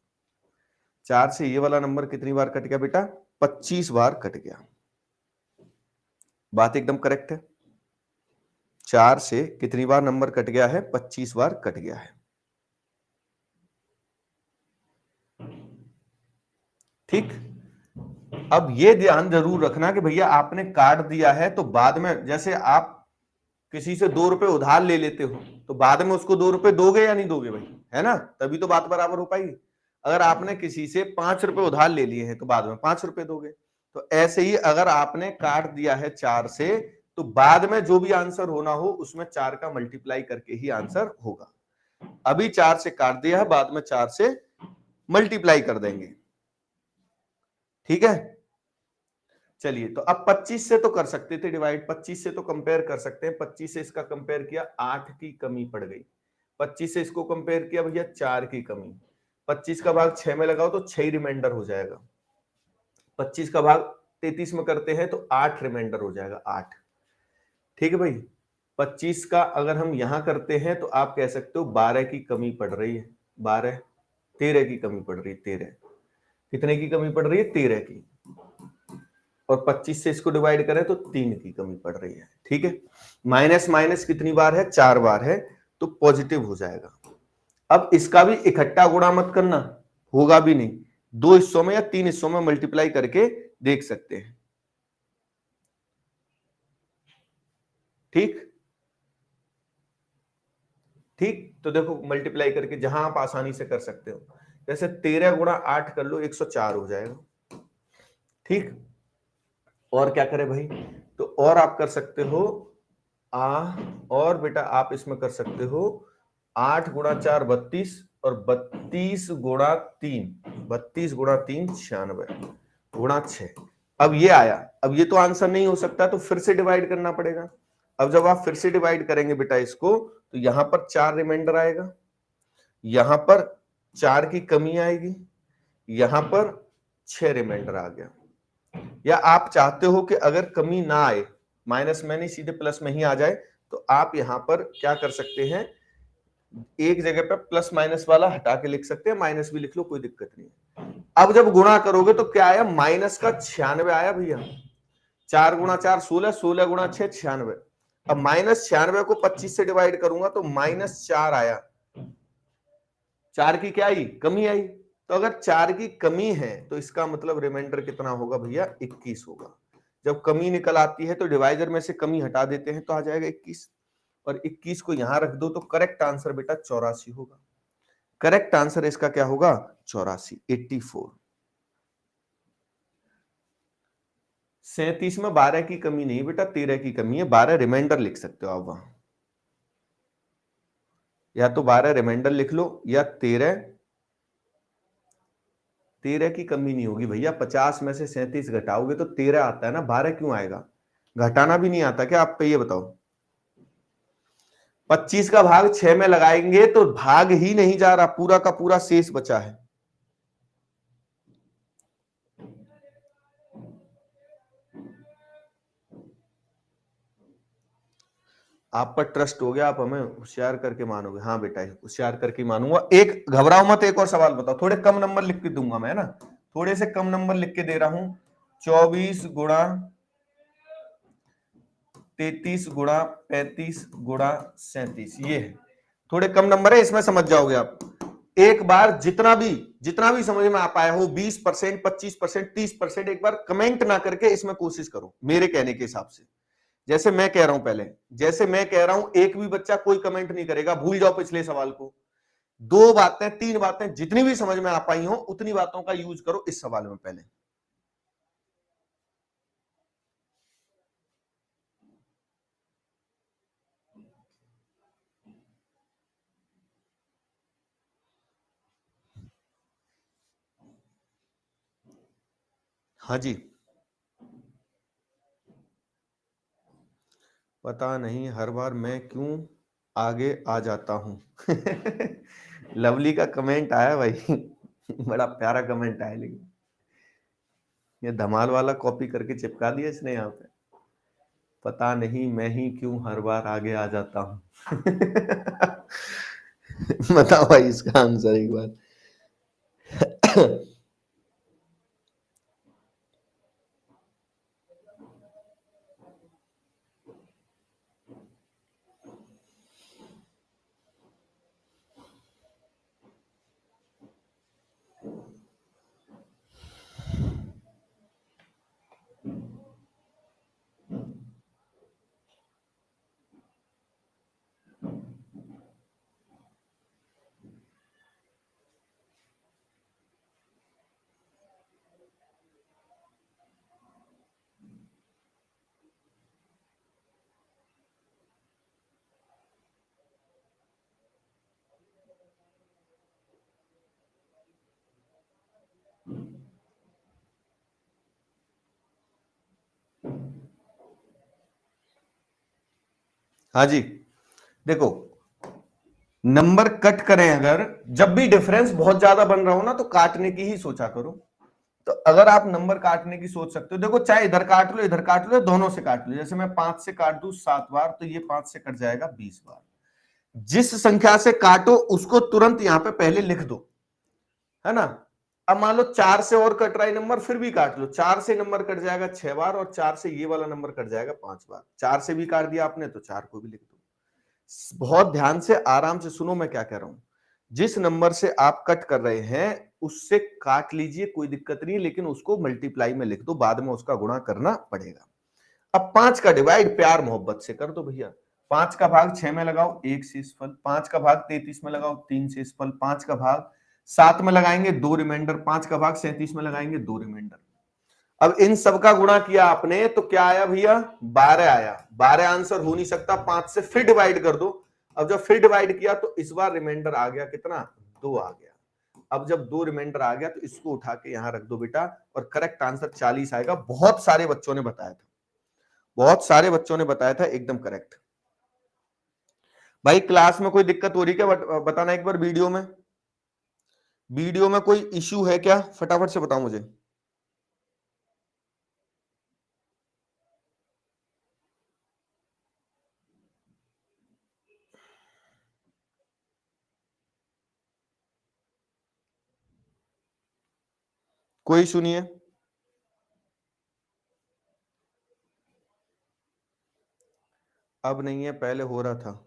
4 से ये वाला नंबर कितनी बार कट गया बेटा? 25 बार कट गया। बात एकदम करेक्ट है। 4 से कितनी बार नंबर कट गया है? 25 बार कट गया है। ठीक। अब ये ध्यान जरूर रखना कि भैया आपने काट दिया है तो बाद में, जैसे आप किसी से 2 रुपए उधार ले लेते हो तो बाद में उसको 2 रुपए दोगे या नहीं दोगे भाई, है ना? तभी तो बात बराबर हो पाएगी। अगर आपने किसी से 5 रुपए उधार ले लिए हैं तो बाद में 5 रुपए दोगे। तो ऐसे ही अगर आपने काट दिया है 4 से, तो बाद में जो भी आंसर होना हो उसमें 4 का मल्टीप्लाई करके ही आंसर होगा। अभी 4 से काट दिया है, बाद में 4 से मल्टीप्लाई कर देंगे। ठीक है, चलिए। तो अब 25 से तो कर सकते थे डिवाइड, 25 से तो कंपेयर कर सकते हैं। 25 से इसका कंपेयर किया, 8 की कमी पड़ गई। 25 से इसको कंपेयर किया भैया, 4 की कमी। 25 का भाग 6 में लगाओ तो 6 रिमाइंडर हो जाएगा। 25 का भाग 33 में करते हैं तो 8 रिमाइंडर हो जाएगा, 8। ठीक है भाई। 25 का अगर हम यहां करते हैं तो आप कह सकते हो 12 की कमी पड़ रही है। 12, 13 की कमी पड़ रही है। 13 कितने की कमी पड़ रही है? 13 की। और 25 से इसको डिवाइड करें तो 3 की कमी पड़ रही है। ठीक है, माइनस माइनस कितनी बार है? 4 बार है, तो पॉजिटिव हो जाएगा। अब इसका भी इकट्ठा गुणा मत करना, होगा भी नहीं। 2 हिस्सों में या 3 हिस्सों में मल्टीप्लाई करके देख सकते हैं। ठीक ठीक, तो देखो मल्टीप्लाई करके जहां आप आसानी से कर सकते हो। जैसे 13 गुणा 8 कर लो, 104 हो जाएगा। ठीक, और क्या करें भाई? तो और आप कर सकते हो और बेटा आप इसमें कर सकते हो 8 गुणा 4 32, और 32 गुणा 3, 32 गुणा 3 96 गुणा 6। अब ये आया। अब ये तो आंसर नहीं हो सकता, तो फिर से डिवाइड करना पड़ेगा। अब जब आप फिर से डिवाइड करेंगे बेटा इसको, तो यहां पर 4 रिमाइंडर आएगा, यहां पर 4 की कमी आएगी, यहां पर 6 रिमाइंडर आ गया। या आप चाहते हो कि अगर कमी ना आए, माइनस में नहीं सीधे प्लस में ही आ जाए, तो आप यहां पर क्या कर सकते हैं, एक जगह पे प्लस माइनस वाला हटा के लिख सकते हैं, माइनस भी लिख लो, कोई दिक्कत नहीं है। अब जब गुणा करोगे तो क्या आया, माइनस का 96 आया भैया। 4 गुणा 4 16, 16 गुणा 6 96। अब माइनस 96 को 25 से डिवाइड करूंगा तो -4 आया। 4 की क्या आई, कमी आई। तो अगर 4 की कमी है तो इसका मतलब रिमाइंडर कितना होगा भैया, 21 होगा। जब कमी निकल आती है तो डिवाइजर में से कमी हटा देते हैं तो आ जाएगा 21, और 21 को यहां रख दो तो करेक्ट आंसर बेटा 84 होगा। करेक्ट आंसर इसका क्या होगा, 84, 84। 37 में 12 की कमी नहीं बेटा, 13 की कमी है। 12 रिमाइंडर लिख सकते हो आप वहां, या तो 12 रिमाइंडर लिख लो या 13 की कमी नहीं होगी भैया। 50 में से 37 घटाओगे तो 13 आता है ना, 12 क्यों आएगा। घटाना भी नहीं आता क्या आपको, ये बताओ। 25 का भाग 6 में लगाएंगे तो भाग ही नहीं जा रहा, पूरा का पूरा शेष बचा है। आप पर ट्रस्ट हो गया, आप हमें होशियार करके मानोगे। हाँ बेटा, होशियार करके मानूंगा। एक घबराओ मत, एक और सवाल बताओ। थोड़े कम नंबर लिख के दूंगा मैं ना, थोड़े से कम नंबर लिख के दे रहा हूं। 24 गुणा 33 गुणा 35 गुणा 37, ये है। थोड़े कम नंबर है, इसमें समझ जाओगे आप। एक बार जितना भी समझ में आ पाया हो, 20%, 25%, 30%, एक बार कमेंट ना करके इसमें कोशिश करो मेरे कहने के हिसाब से। जैसे मैं कह रहा हूं, पहले जैसे मैं कह रहा हूं, एक भी बच्चा कोई कमेंट नहीं करेगा, भूल जाओ पिछले सवाल को। 2 बातें 3 बातें जितनी भी समझ में आ पाई हो उतनी बातों का यूज करो इस सवाल में पहले। हाँ जी, पता नहीं हर बार मैं क्यों आगे आ जाता हूं। लवली का कमेंट आया भाई। बड़ा प्यारा कमेंट आया, लेकिन ये धमाल वाला कॉपी करके चिपका दिया इसने यहाँ पे। पता नहीं मैं ही क्यों हर बार आगे आ जाता हूं। बताओ भाई इसका आंसर एक बार। हाँ जी, देखो, नंबर कट करें अगर, जब भी डिफरेंस बहुत ज्यादा बन रहा हो ना तो काटने की ही सोचा करो। तो अगर आप नंबर काटने की सोच सकते हो, देखो चाहे इधर काट लो इधर काट लो, दोनों से काट लो। जैसे मैं 5 से काट दूं 7 बार तो ये 5 से कट जाएगा 20 बार। जिस संख्या से काटो उसको तुरंत यहां पे पहले लिख दो, है ना। अब मान लो 4 से और कट रहा है नंबर, फिर भी काट लो। 4 से नंबर कट जाएगा 6 बार, और 4 से ये वाला नंबर कट जाएगा 5 बार। 4 से भी काट दिया आपने तो 4 को भी लिख दो। बहुत ध्यान से आराम से सुनो मैं क्या कह रहा हूं। जिस नंबर से आप कट कर रहे हैं उससे काट लीजिए, कोई दिक्कत नहीं, लेकिन उसको मल्टीप्लाई में लिख दो, बाद में उसका गुणा करना पड़ेगा। अब 5 का डिवाइड प्यार मोहब्बत से कर दो भैया। 5 का भाग 6 में लगाओ 1 शेषफल, 5 का भाग 33 में लगाओ 3 शेषफल, 5 का भाग 7 में लगाएंगे 2 रिमाइंडर, 5 का भाग 37 में लगाएंगे 2 रिमाइंडर। अब इन सब का गुणा किया आपने तो क्या आया भैया, 12 आया। 12 आंसर हो नहीं सकता, 5 से फिर डिवाइड कर दो। अब जब फिर डिवाइड किया तो इस बार रिमाइंडर आ गया कितना, 2 आ गया। अब जब 2 रिमाइंडर आ गया तो इसको उठा के यहां रख दो बेटा, और करेक्ट आंसर 40 आएगा। बहुत सारे बच्चों ने बताया था, बहुत सारे बच्चों ने बताया था, एकदम करेक्ट। भाई क्लास में कोई दिक्कत हो रही क्या, बताना एक बार वीडियो में। वीडियो में कोई इश्यू है क्या? फटाफट से बताओ मुझे। कोई इश्यू नहीं है? अब नहीं है, पहले हो रहा था।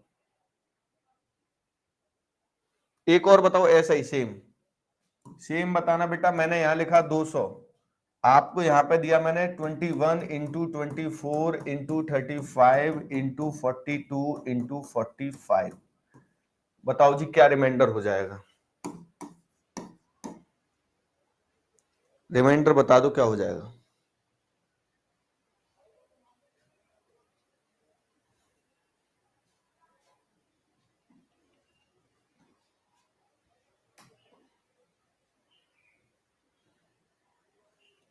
एक और बताओ ऐसा ही सेम। सेम बताना बेटा। मैंने यहां लिखा 200, आपको यहां पे दिया मैंने 21 इंटू 24 इंटू 35 इंटू 42 इंटू 45। बताओ जी क्या रिमाइंडर हो जाएगा? रिमाइंडर बता दो क्या हो जाएगा?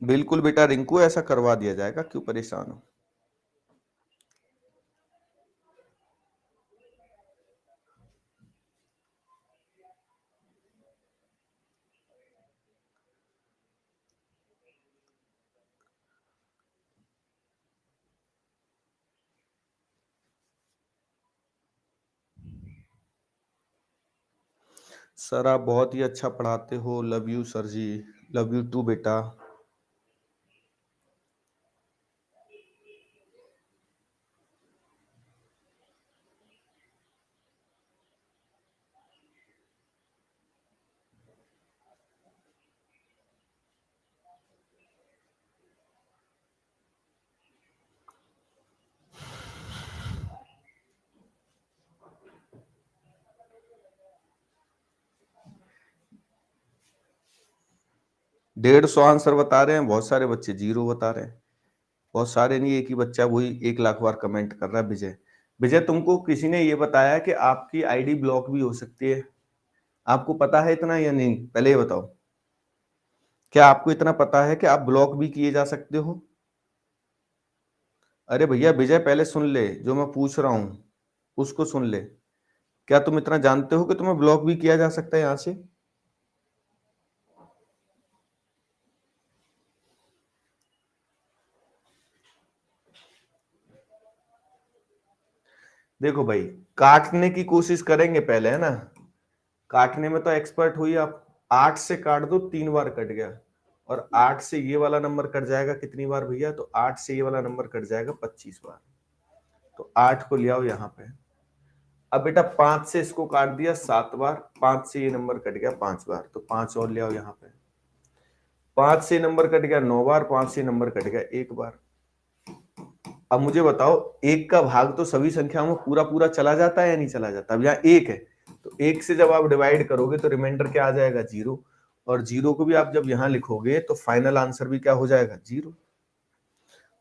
बिल्कुल बेटा रिंकू, ऐसा करवा दिया जाएगा, क्यों परेशान हो? सर आप बहुत ही अच्छा पढ़ाते हो, love you sir ji. Love you too बेटा। डेढ़ सौ आंसर बता रहे हैं, बहुत सारे बच्चे जीरो बता रहे हैं। बहुत सारे नहीं, एक ही बच्चा वही 1 लाख बार कमेंट कर रहा है। विजय, विजय तुमको किसी ने ये बताया कि आपकी आईडी ब्लॉक भी हो सकती है? आपको पता है इतना या नहीं? पहले ये बताओ, क्या आपको इतना पता है कि आप ब्लॉक भी किए जा सकते हो? अरे भैया विजय, पहले सुन ले, जो मैं पूछ रहा हूं उसको सुन ले। क्या तुम इतना जानते हो कि तुम्हें ब्लॉक भी किया जा सकता है यहां से? देखो भाई, काटने की कोशिश करेंगे पहले, है ना? काटने में तो एक्सपर्ट हुई आप। 8 से काट दो, 3 बार कट गया। और 8 से ये वाला नंबर कट जाएगा कितनी बार भैया? तो 8 से ये वाला नंबर कट जाएगा 25 बार। तो 8 को ले आओ यहाँ पे। अब बेटा 5 से इसको काट दिया 7 बार, 5 से ये नंबर कट गया 5 बार, तो 5 और ले आओ यहाँ पे। 5 से नंबर कट गया 9 बार, 5 से नंबर कट गया 1 बार। अब मुझे बताओ, एक का भाग तो सभी संख्याओं में पूरा पूरा चला जाता है या नहीं चला जाता? अब यहाँ एक है, तो एक से जब आप डिवाइड करोगे तो रिमाइंडर क्या आ जाएगा? जीरो। और जीरो को भी आप जब यहां लिखोगे तो फाइनल आंसर भी क्या हो जाएगा? जीरो।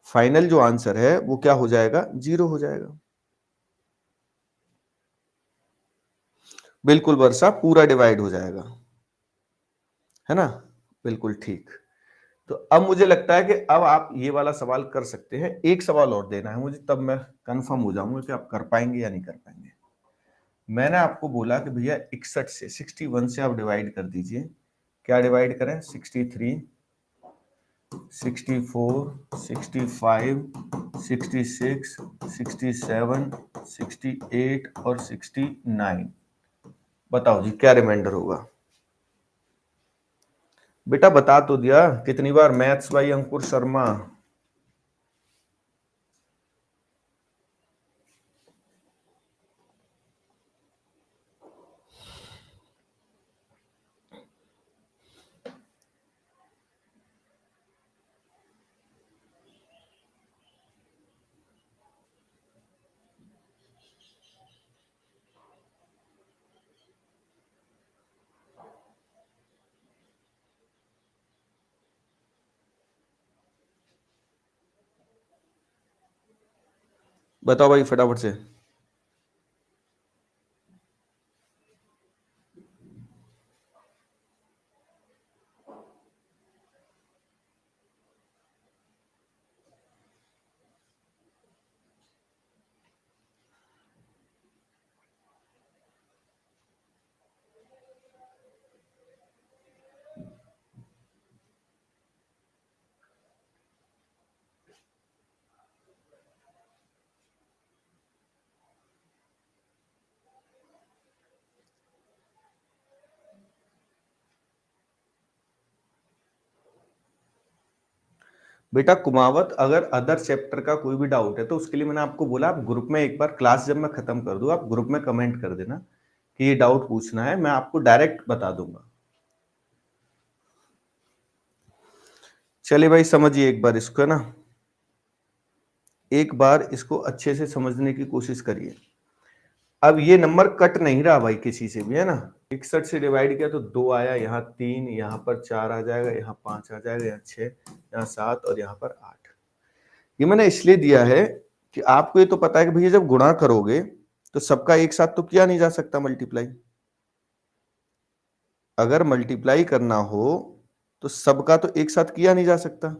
फाइनल जो आंसर है वो क्या हो जाएगा? जीरो हो जाएगा। बिल्कुल वर्षा, पूरा डिवाइड हो जाएगा, है ना? बिल्कुल ठीक। तो अब मुझे लगता है कि अब आप ये वाला सवाल कर सकते हैं। एक सवाल और देना है मुझे, तब मैं कंफर्म हो जाऊंगा कि आप कर पाएंगे या नहीं कर पाएंगे। मैंने आपको बोला कि भैया 61 से 61 से आप डिवाइड कर दीजिए। क्या डिवाइड करें? 63, 64, 65, 66, 67, 68 और 69। बताओ जी क्या रिमाइंडर होगा? बेटा बता तो दिया कितनी बार, मैथ्स भाई अंकुर शर्मा। बताओ भाई फटाफट से। बेटा कुमावत, अगर अदर चैप्टर का कोई भी डाउट है तो उसके लिए मैंने आपको बोला आप ग्रुप में एक बार क्लास जब मैं खत्म कर दूं आप ग्रुप में कमेंट कर देना कि ये डाउट पूछना है, मैं आपको डायरेक्ट बता दूंगा। चलिए भाई समझिए एक बार इसको, है ना, एक बार इसको अच्छे से समझने की कोशिश करिए। अब ये नंबर कट नहीं रहा भाई किसी से भी, है ना। 61 से डिवाइड किया तो 2 आया, यहाँ 3, यहाँ पर 4 आ जाएगा, यहाँ 5 आ जाएगा, यहाँ 6, यहाँ 7 और यहाँ पर 8। ये मैंने इसलिए दिया है कि आपको ये तो पता है कि भैया जब गुणा करोगे तो सबका एक साथ तो किया नहीं जा सकता मल्टीप्लाई। अगर मल्टीप्लाई करना हो तो सबका तो एक साथ किया नहीं जा सकता।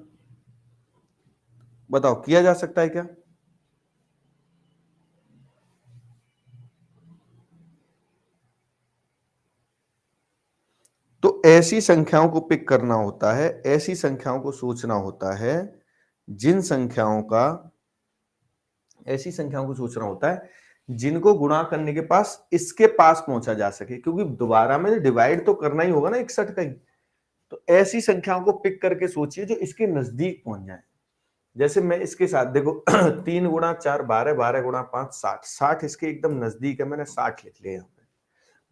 बताओ किया जा सकता है क्या? तो ऐसी संख्याओं को पिक करना होता है, ऐसी संख्याओं को सोचना होता है जिन संख्याओं का ऐसी संख्याओं को सोचना होता है जिनको गुणा करने के पास इसके पास पहुंचा जा सके, क्योंकि दोबारा में डिवाइड तो करना ही होगा ना 61 का ही। तो ऐसी संख्याओं को पिक करके सोचिए जो इसके नजदीक पहुंच जाए। जैसे मैं इसके साथ देखो 3 गुणा 4 12, 12 गुणा 5 60, 60 इसके एकदम नजदीक है, मैंने 60 लिख लिया यहाँ पे।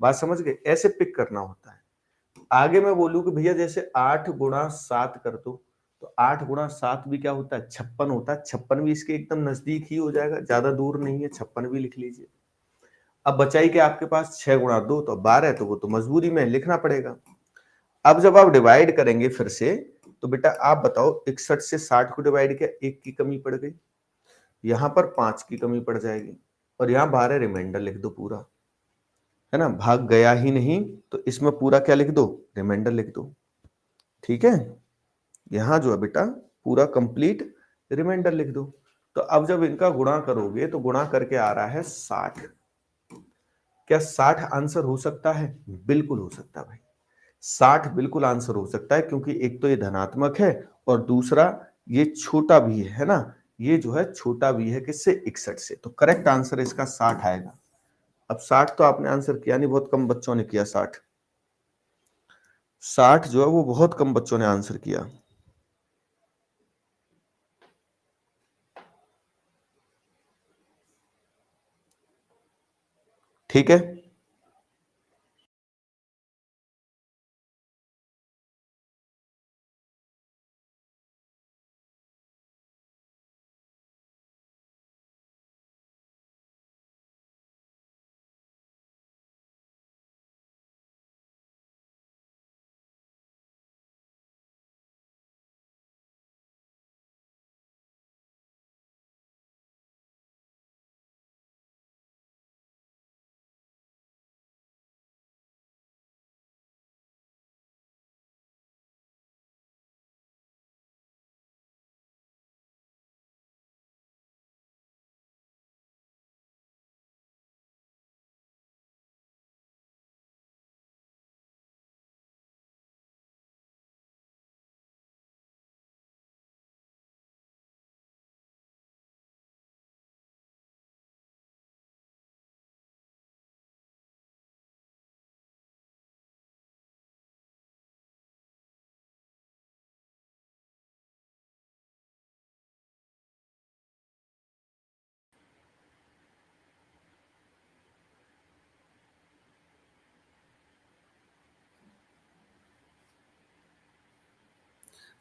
बात समझ गए? ऐसे पिक करना होता है। आगे मैं बोलूं कि भैया जैसे 8 गुणा 7 कर दो, तो 8 गुणा 7 भी क्या होता है? 56 होता है। 56 भी इसके एकदम नजदीक ही हो जाएगा, ज्यादा दूर नहीं है, 56 भी लिख लीजिए। अब बचाई कि आपके पास 6 गुणा 2 तो 12, तो वो तो मजबूरी में लिखना पड़ेगा। अब जब आप डिवाइड करेंगे फिर से, तो बेटा आप बताओ 61 से 60 को डिवाइड किया, 1 की कमी पड़ गई, यहां पर 5 की कमी पड़ जाएगी, और यहां 12 रिमाइंडर लिख दो पूरा, है ना। भाग गया ही नहीं तो इसमें पूरा क्या लिख दो? रिमाइंडर लिख दो। ठीक है, यहां जो है बेटा पूरा कंप्लीट रिमाइंडर लिख दो। तो अब जब इनका गुणा करोगे तो गुणा करके आ रहा है 60। क्या 60 आंसर हो सकता है? बिल्कुल हो सकता है भाई, 60 बिल्कुल आंसर हो सकता है, क्योंकि एक तो ये धनात्मक है और दूसरा ये छोटा भी है ना। ये जो है छोटा भी है किससे? 61 से। तो करेक्ट आंसर इसका 60 आएगा। अब 60 तो आपने आंसर किया नहीं, बहुत कम बच्चों ने किया 60। 60 जो है वो बहुत कम बच्चों ने आंसर किया। ठीक है,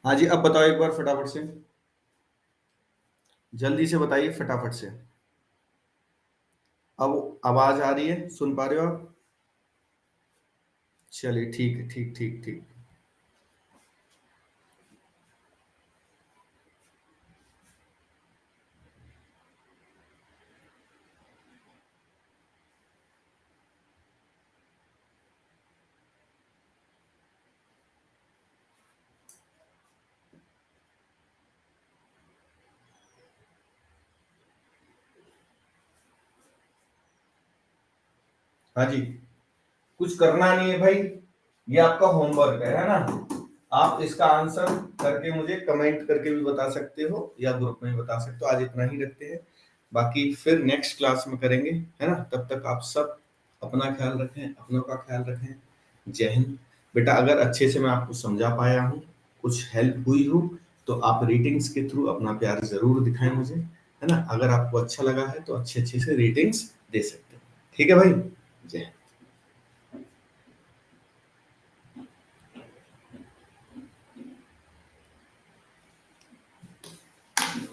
हाँ जी, अब बताओ एक बार फटाफट से, जल्दी से बताइए फटाफट से। अब आवाज आ रही है, सुन पा रहे हो आप? चलिए ठीक है, ठीक ठीक ठीक। हाँ जी, कुछ करना नहीं है भाई, ये आपका होमवर्क है ना। आप इसका आंसर करके मुझे कमेंट करके भी बता सकते हो या ग्रुप में भी बता सकते हो। आज इतना ही रखते हैं, बाकी फिर नेक्स्ट क्लास में करेंगे, है ना। तब तक आप सब अपना ख्याल रखें, अपनों का ख्याल रखें। जय हिंद। बेटा अगर अच्छे से मैं आपको समझा पाया हूँ, कुछ हेल्प हुई हो, तो आप रेटिंग्स के थ्रू अपना प्यार जरूर दिखाएं मुझे, है ना। अगर आपको अच्छा लगा है तो अच्छे अच्छे से रेटिंग्स दे सकते हैं। ठीक है भाई, जय हिंद।